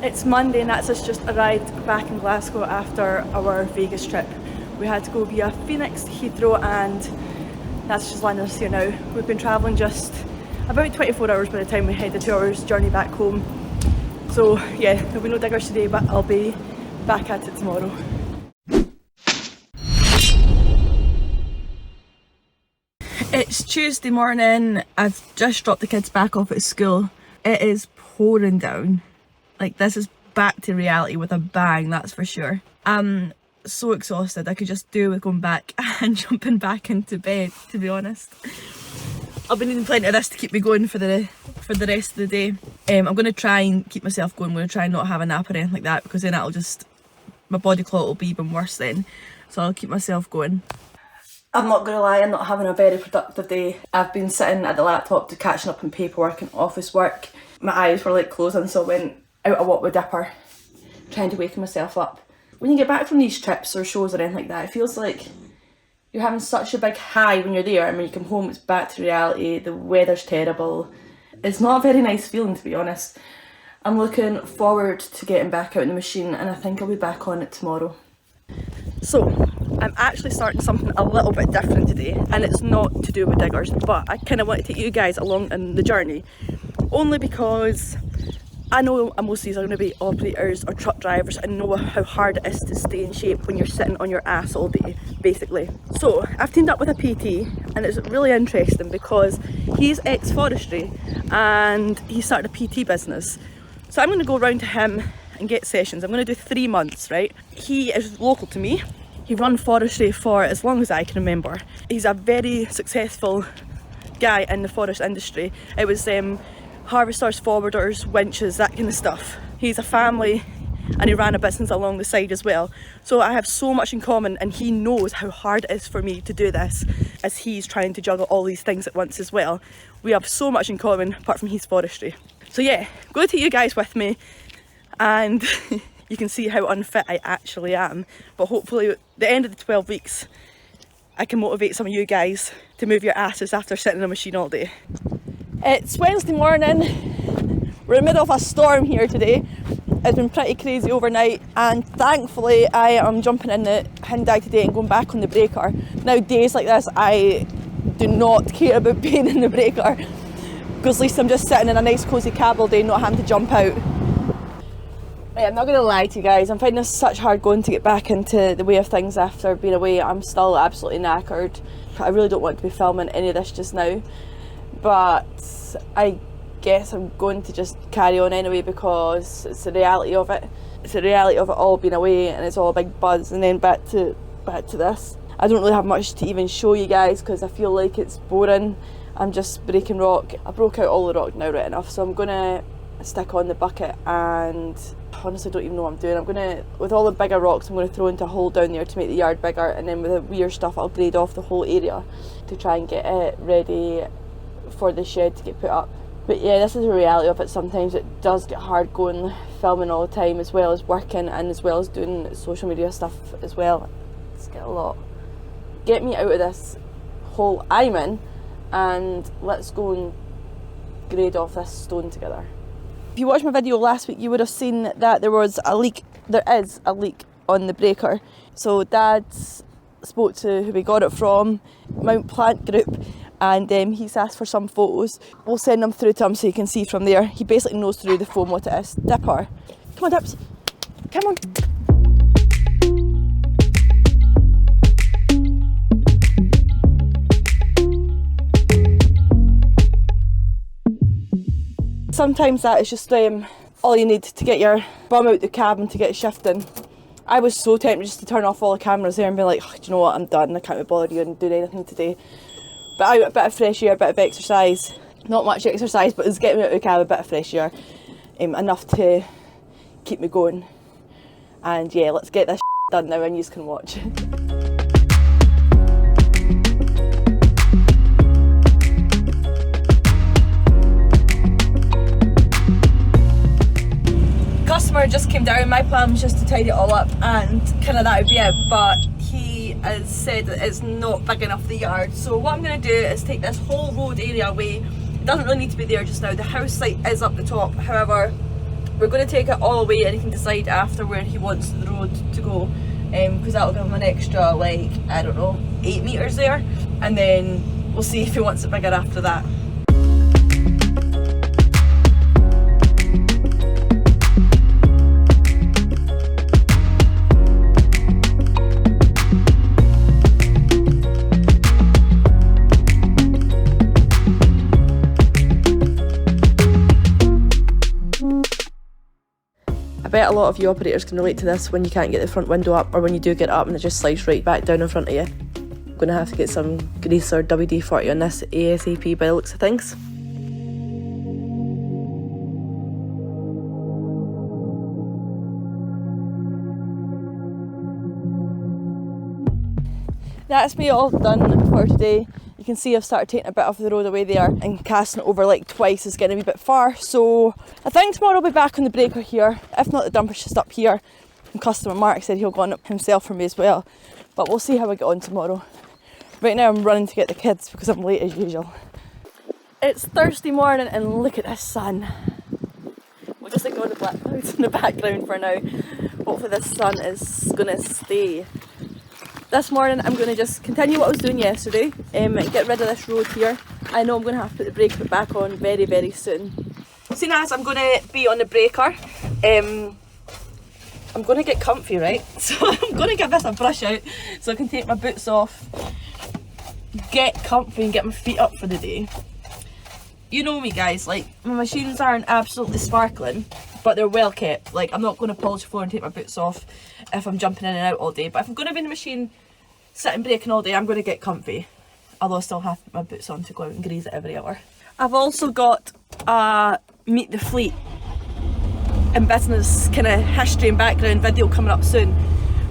It's Monday and that's us just arrived back in Glasgow after our Vegas trip. We had to go via Phoenix, Heathrow, and that's just landed us here now. We've been travelling just about 24 hours by the time we had the 2 hours journey back home. So yeah, there'll be no diggers today, but I'll be back at it tomorrow. It's Tuesday morning. I've just dropped the kids back off at school. It is pouring down. Like, this is back to reality with a bang, that's for sure. I'm so exhausted. I could just do with going back and jumping back into bed, to be honest. I've been needing plenty of this to keep me going for the rest of the day. I'm going to try and keep myself going. I'm going to try and not have a nap or anything like that, because then that'll just, my body clock will be even worse then. So I'll keep myself going. I'm not going to lie, I'm not having a very productive day. I've been sitting at the laptop catching up on paperwork and office work. My eyes were like closing, so I went out a walk with Dipper, trying to wake myself up. When you get back from these trips or shows or anything like that, it feels like you're having such a big high when you're there, and when you come home it's back to reality, the weather's terrible. It's not a very nice feeling, to be honest. I'm looking forward to getting back out in the machine, and I think I'll be back on it tomorrow. So, I'm actually starting something a little bit different today, and it's not to do with diggers, but I kind of want to take you guys along in the journey, only because I know most of these are going to be operators or truck drivers and know how hard it is to stay in shape when you're sitting on your ass all day, basically. So I've teamed up with a PT, and it's really interesting because he's ex-forestry and he started a PT business. So I'm going to go around to him and get sessions. I'm going to do 3 months, right? He is local to me. He run forestry for as long as I can remember. He's a very successful guy in the forest industry. It was harvesters, forwarders, winches, that kind of stuff. He's a family and he ran a business along the side as well. So I have so much in common, and he knows how hard it is for me to do this as he's trying to juggle all these things at once as well. We have so much in common apart from his forestry. So yeah, I'm going to take you guys with me, and you can see how unfit I actually am. But hopefully at the end of the 12 weeks, I can motivate some of you guys to move your asses after sitting in a machine all day. It's Wednesday morning. We're in the middle of a storm here today. It's been pretty crazy overnight, and thankfully I am jumping in the Hyundai today and going back on the breaker. Now, days like this I do not care about being in the breaker, because at least I'm just sitting in a nice cosy cab all day, not having to jump out. Right, I'm not going to lie to you guys, I'm finding this such hard going to get back into the way of things after being away. I'm still absolutely knackered. I really don't want to be filming any of this just now, but I guess I'm going to just carry on anyway, because it's the reality of it. It's the reality of it all being away, and it's all a big buzz, and then back to this. I don't really have much to even show you guys because I feel like it's boring. I'm just breaking rock. I broke out all the rock now right enough, so I'm gonna stick on the bucket, and honestly don't even know what I'm doing. I'm gonna, with all the bigger rocks, I'm gonna throw into a hole down there to make the yard bigger, and then with the weird stuff I'll grade off the whole area to try and get it ready for the shed to get put up. But yeah, this is the reality of it. Sometimes it does get hard going filming all the time, as well as working and as well as doing social media stuff as well. It's get a lot. Get me out of this hole I'm in, and let's go and grade off this stone together. If you watched my video last week, you would have seen that there was a leak. There is a leak on the breaker. So Dad spoke to who we got it from, Mount Plant Group, and he's asked for some photos. We'll send them through to him so you can see from there. He basically knows through the phone what it is. Dipper, come on Dips, come on. Sometimes that is just all you need to get your bum out the cab and to get shifting. I was so tempted just to turn off all the cameras there and be like, oh, do you know what, I'm done, I can't be bothered and do anything today. But out, a bit of fresh air, a bit of exercise. Not much exercise, but it's getting me out of the cab, a bit of fresh air. Enough to keep me going. And yeah, let's get this done now and you can watch. Customer just came down. My plan was just to tidy it all up and kind of that would be it, but he has said that it's not big enough, the yard. So what I'm going to do is take this whole road area away. It doesn't really need to be there just now. The house site is up the top, however we're going to take it all away and he can decide after where he wants the road to go, because that'll give him an extra, like, I don't know, 8 metres there, and then we'll see if he wants it bigger after that. I bet a lot of you operators can relate to this when you can't get the front window up, or when you do get up and it just slides right back down in front of you. I'm going to have to get some grease or WD-40 on this ASAP by the looks of things. That's me all done for today. You can see I've started taking a bit off the road away there and casting it over like twice is getting a wee bit far. So I think tomorrow I'll be back on the breaker here. If not, the dumper's just up here. And customer Mark said he'll go on it himself for me as well. But we'll see how I get on tomorrow. Right now I'm running to get the kids because I'm late as usual. It's Thursday morning and look at this sun. We'll just ignore the black clouds in the background for now. Hopefully this sun is going to stay. This morning I'm going to just continue what I was doing yesterday, get rid of this road here. I know I'm going to have to put the brake back on very, very soon. Seeing as I'm going to be on the breaker, I'm going to get comfy, right? So I'm going to give this a brush out so I can take my boots off, get comfy and get my feet up for the day. You know me guys, like my machines aren't absolutely sparkling, but they're well kept. Like I'm not going to polish the floor and take my boots off if I'm jumping in and out all day. But if I'm going to be in the machine sitting braking all day, I'm going to get comfy. Although I still have my boots on to go out and grease it every hour. I've also got a Meet the Fleet in business kind of history and background video coming up soon.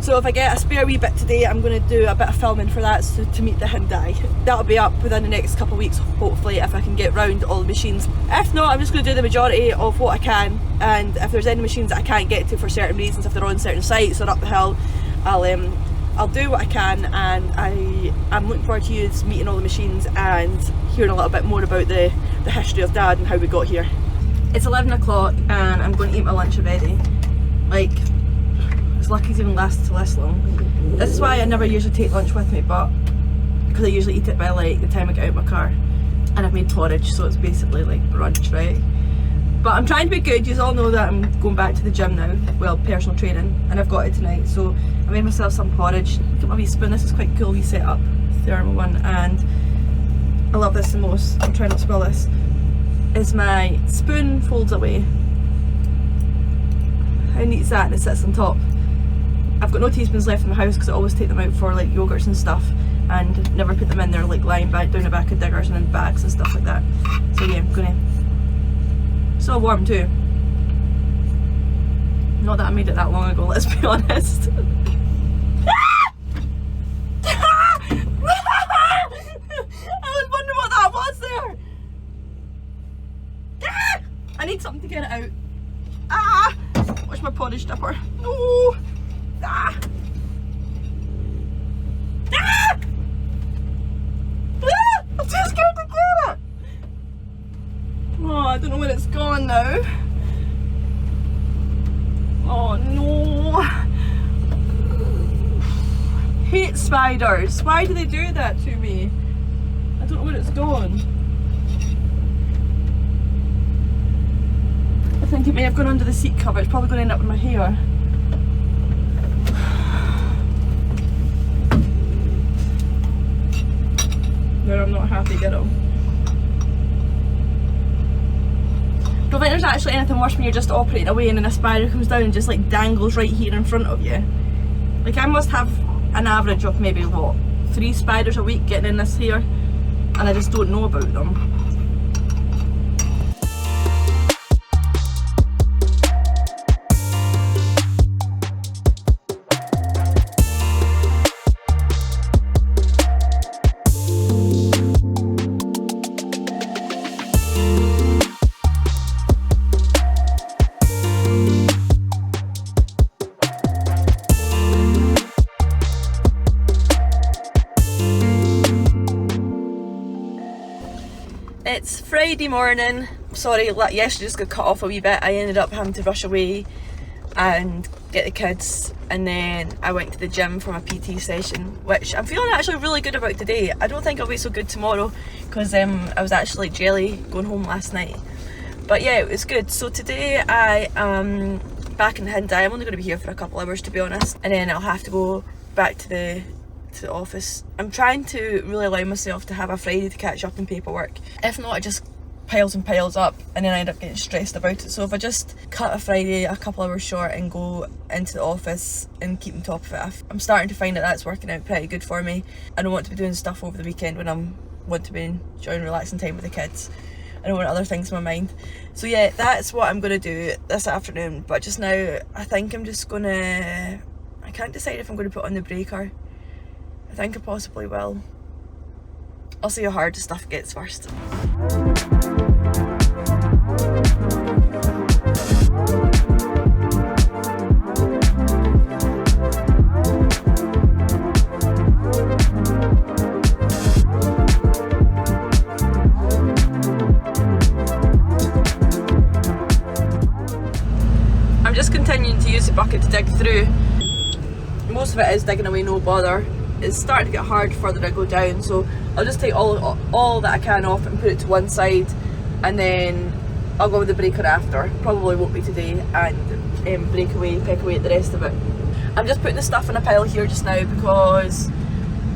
So if I get a spare wee bit today, I'm going to do a bit of filming for that to meet the Hyundai. That'll be up within the next couple of weeks, hopefully, if I can get round all the machines. If not, I'm just going to do the majority of what I can, and if there's any machines that I can't get to for certain reasons, if they're on certain sites or up the hill, I'll do what I can, and I'm looking forward to you meeting all the machines and hearing a little bit more about the history of Dad and how we got here. It's 11 o'clock and I'm going to eat my lunch already. Like, it's lucky it's even lasted this long. This is why I never usually take lunch with me, but because I usually eat it by like the time I get out of my car. And I've made porridge, so it's basically like brunch, right? But I'm trying to be good. You all know that I'm going back to the gym now, well, personal training, and I've got it tonight. So I made myself some porridge. Look at my wee spoon, this is quite cool wee setup, thermal one, and I love this the most. I'm trying not to spill this. Is my spoon folds away. How neat is that? And it sits on top. I've got no teaspoons left in the house because I always take them out for like yogurts and stuff, and never put them in there like lying back down the back of diggers and in bags and stuff like that. So yeah, I'm gonna. It's all warm too. Not that I made it that long ago, let's be honest. I was wondering what that was there. I need something to get it out. Ah! Where's my porridge dipper? No! Ah! Ah! Ah! I'm too scared to get it! Oh, I don't know where it's gone now. Oh no! Hate spiders. Why do they do that to me? I don't know where it's gone. I think it may have gone under the seat cover. It's probably going to end up in my hair. No, I'm not happy, kiddo. Don't think there's actually anything worse when you're just operating away and then a spider comes down and just like dangles right here in front of you. Like I must have an average of maybe what, 3 spiders a week getting in this hair, and I just don't know about them. It's Friday morning, sorry, yesterday just got cut off a wee bit. I ended up having to rush away and get the kids, and then I went to the gym for my PT session, which I'm feeling actually really good about today. I don't think I'll be so good tomorrow because I was actually jelly going home last night. But yeah, it was good. So today I am back in Hyundai. I'm only going to be here for a couple hours, to be honest, and then I'll have to go back to the office. I'm trying to really allow myself to have a Friday to catch up on paperwork. If not, it just piles and piles up and then I end up getting stressed about it. So if I just cut a Friday a couple hours short and go into the office and keep on top of it, I'm starting to find that that's working out pretty good for me. I don't want to be doing stuff over the weekend when I want to be enjoying relaxing time with the kids. I don't want other things in my mind. So yeah, that's what I'm going to do this afternoon. But just now, I think I'm just going to... I can't decide if I'm going to put on the breaker. I think I possibly will. I'll see how hard the stuff gets first. I'm just continuing to use the bucket to dig through. Most of it is digging away, no bother. It's starting to get hard further I go down, so I'll just take all that I can off and put it to one side, and then I'll go with the breaker after. Probably won't be today, and peck away at the rest of it. I'm just putting the stuff in a pile here just now because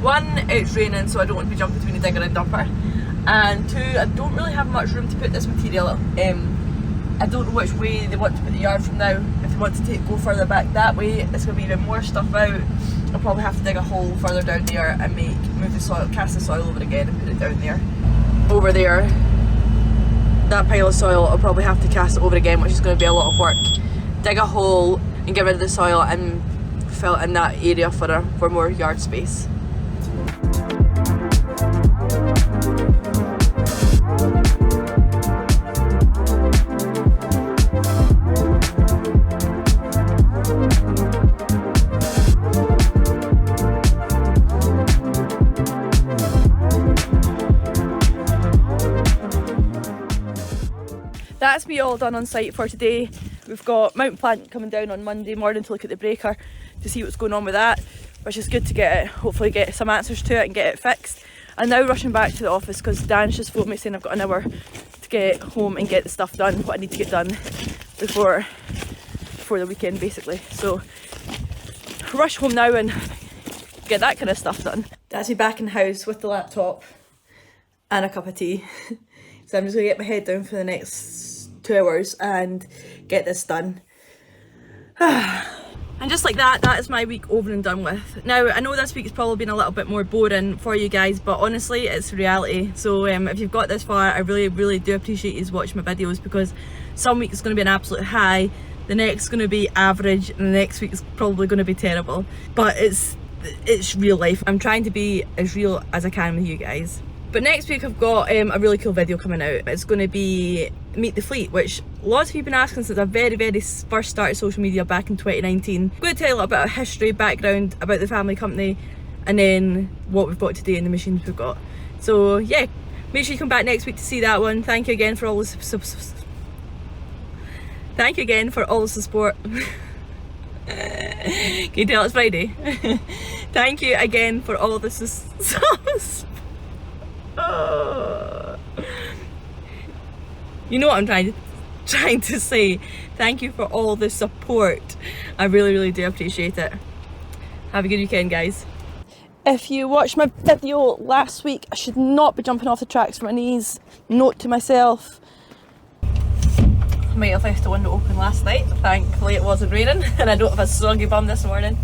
one, it's raining, so I don't want to be jumping between the digger and dumper, and two, I don't really have much room to put this material. I don't know which way they want to put the yard from now. If they want to go further back that way, it's going to be even more stuff out. I'll probably have to dig a hole further down there and move the soil, cast the soil over again and put it down there. Over there, that pile of soil, I'll probably have to cast it over again, which is going to be a lot of work. Dig a hole and get rid of the soil and fill in that area for more yard space. That's me all done on site for today. We've got Mount Plant coming down on Monday morning to look at the breaker to see what's going on with that, which is good to get it, hopefully get some answers to it and get it fixed. I'm now rushing back to the office because Dan's just phoned me saying I've got an hour to get home and get the stuff done, what I need to get done before the weekend basically. So rush home now and get that kind of stuff done. That's me back in the house with the laptop and a cup of tea. So I'm just going to get my head down for the next 2 hours and get this done. And just like that, that is my week over and done with. Now, I know this week's probably been a little bit more boring for you guys, but honestly, it's reality. So if you've got this far, I really, really do appreciate you watching my videos, because some weeks it's going to be an absolute high, the next is going to be average, and the next week is probably going to be terrible. But it's real life. I'm trying to be as real as I can with you guys. But next week I've got a really cool video coming out. It's going to be Meet the Fleet, which lots of you have been asking since I very first started social media back in 2019. I'm going to tell you a little bit of history, background about the family company, and then what we've got today and the machines we've got. So yeah, make sure you come back next week to see that one. Thank you again for all the support. Can you tell it's Friday? Thank you again for all the you know what I'm trying to say. Thank you for all the support. I really, really do appreciate it. Have a good weekend, guys. If you watched my video last week, I should not be jumping off the tracks for my knees. Note to myself. I might have left the window open last night. Thankfully it wasn't raining and I don't have a soggy bum this morning.